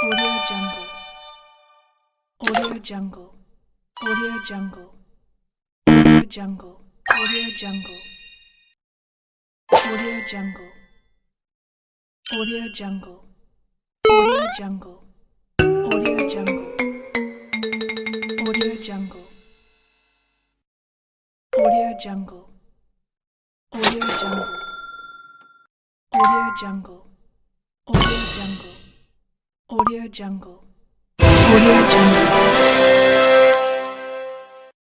Audio Jungle. Audio Jungle. Audio Jungle. Audio Jungle. Audio Jungle. Audio Jungle. Audio Jungle. Audio Jungle. Audio Jungle. Audio Jungle. Audio Jungle. Audio Jungle. Audio Jungle. Audio Jungle. Audio Jungle.